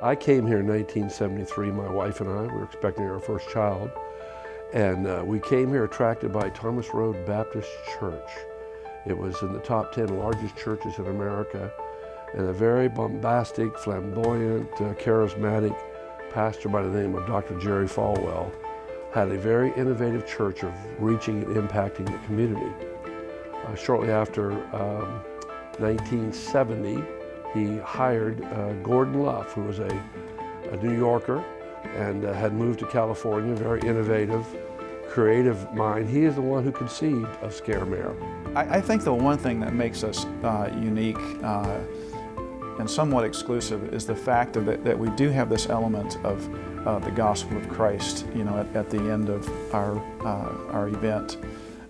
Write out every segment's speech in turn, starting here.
I came here in 1973, my wife and I, we were expecting our first child, and we came here attracted by Thomas Road Baptist Church. It was in the top 10 largest churches in America, and a very bombastic, flamboyant, charismatic pastor by the name of Dr. Jerry Falwell had a very innovative church of reaching and impacting the community. Shortly after 1970, he hired Gordon Luff, who was a New Yorker and had moved to California, very innovative, creative mind. He is the one who conceived of Scaremare. I think the one thing that makes us unique and somewhat exclusive is the fact that we do have this element of the gospel of Christ, you know, at the end of our event.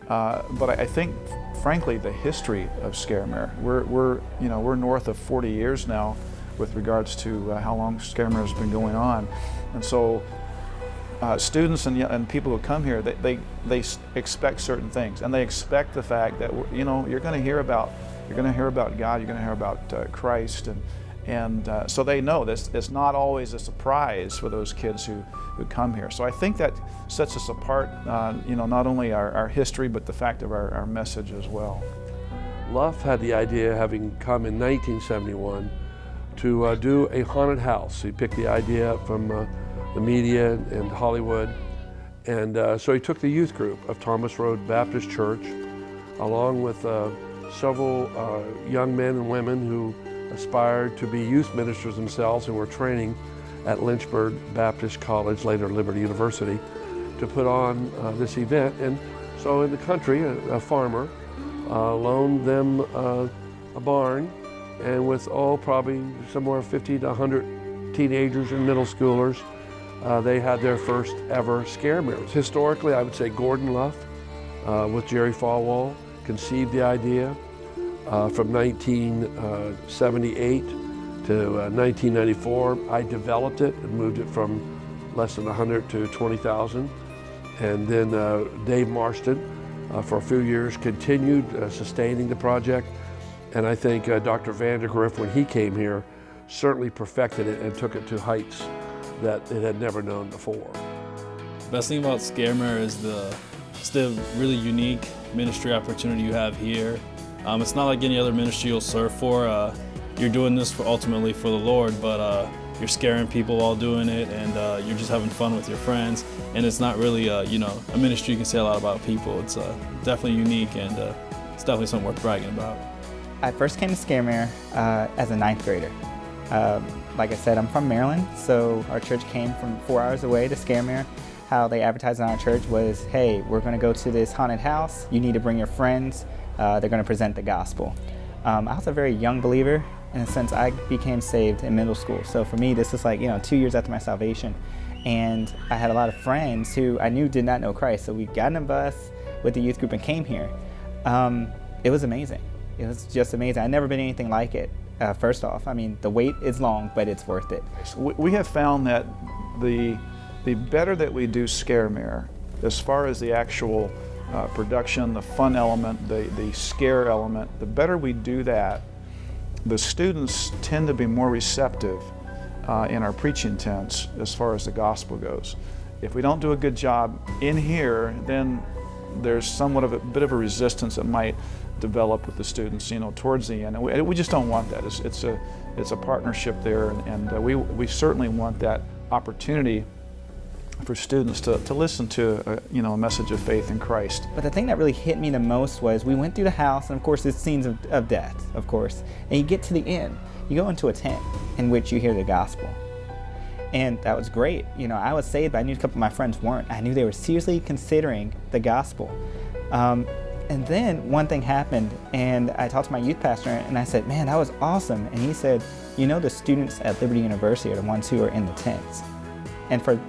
But I think, frankly, the history of Scaremare, we're north of 40 years now with regards to how long Scaremare has been going on, and so students and people who come here, they expect certain things, and they expect the fact that you're going to hear about God, you're going to hear about Christ, and so they know this. It's not always a surprise for those kids who come here. So I think that sets us apart, not only our history, but the fact of our message as well. Luff had the idea, having come in 1971, to do a haunted house. He picked the idea up from the media and Hollywood, and so he took the youth group of Thomas Road Baptist Church, along with several young men and women who aspired to be youth ministers themselves and were training at Lynchburg Baptist College, later Liberty University, to put on this event. And so in the country, a farmer loaned them a barn, and with probably somewhere 50 to 100 teenagers and middle schoolers, they had their first ever Scaremare. Historically, I would say Gordon Luff with Jerry Falwell conceived the idea. From 1978 to 1994, I developed it and moved it from less than 100 to 20,000. And then Dave Marston, for a few years, continued sustaining the project. And I think Dr. Vandergriff, when he came here, certainly perfected it and took it to heights that it had never known before. The best thing about Scaremare is just the really unique ministry opportunity you have here. It's not like any other ministry you'll serve for. You're doing this ultimately for the Lord, but you're scaring people while doing it, and you're just having fun with your friends. And it's not really, a ministry you can say a lot about people. It's definitely unique, and it's definitely something worth bragging about. I first came to Scaremare as a 9th grader. Like I said, I'm from Maryland, so our church came from 4 hours away to Scaremare. How they advertised on our church was, hey, we're going to go to this haunted house. You need to bring your friends. They're going to present the gospel. I was a very young believer in the sense I became saved in middle school. So for me, this is like, 2 years after my salvation. And I had a lot of friends who I knew did not know Christ. So we got in a bus with the youth group and came here. It was amazing. It was just amazing. I'd never been anything like it. First off, I mean, the wait is long, but it's worth it. We have found that the better that we do Scaremare, as far as the actual production, the fun element, the scare element, the better we do that, the students tend to be more receptive in our preaching tents as far as the gospel goes. If we don't do a good job in here, then there's somewhat of a bit of a resistance that might develop with the students, towards the end. And we just don't want that. It's a partnership there, and we certainly want that opportunity for students to listen to a message of faith in Christ. But the thing that really hit me the most was we went through the house, and of course there's scenes of death, of course, and you get to the end, you go into a tent in which you hear the gospel. And that was great. I was saved, but I knew a couple of my friends weren't. I knew they were seriously considering the gospel. And then one thing happened, and I talked to my youth pastor, and I said, man, that was awesome. And he said, the students at Liberty University are the ones who are in the tents. And for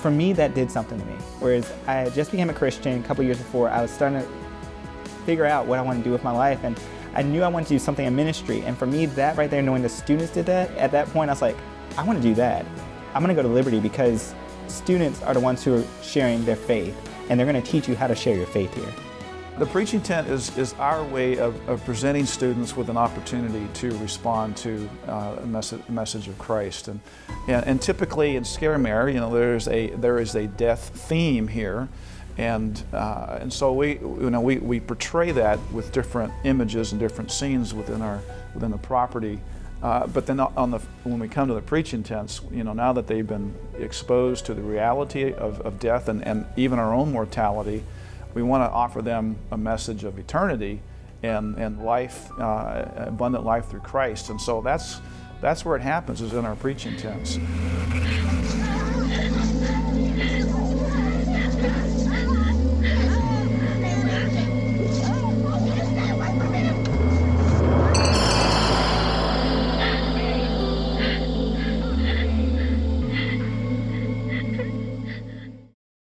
me, that did something to me. Whereas I just became a Christian a couple years before, I was starting to figure out what I wanted to do with my life, and I knew I wanted to do something in ministry. And for me, that right there, knowing the students did that, at that point I was like, I want to do that. I'm going to go to Liberty because students are the ones who are sharing their faith, and they're going to teach you how to share your faith here. The preaching tent is our way of presenting students with an opportunity to respond to a message of Christ. And typically in Scaremare, you know, there is a death theme here. And so we portray that with different images and different scenes within the property. But then when we come to the preaching tents, you know, now that they've been exposed to the reality of death and even our own mortality, we want to offer them a message of eternity and life, abundant life through Christ. And so that's where it happens, is in our preaching tents.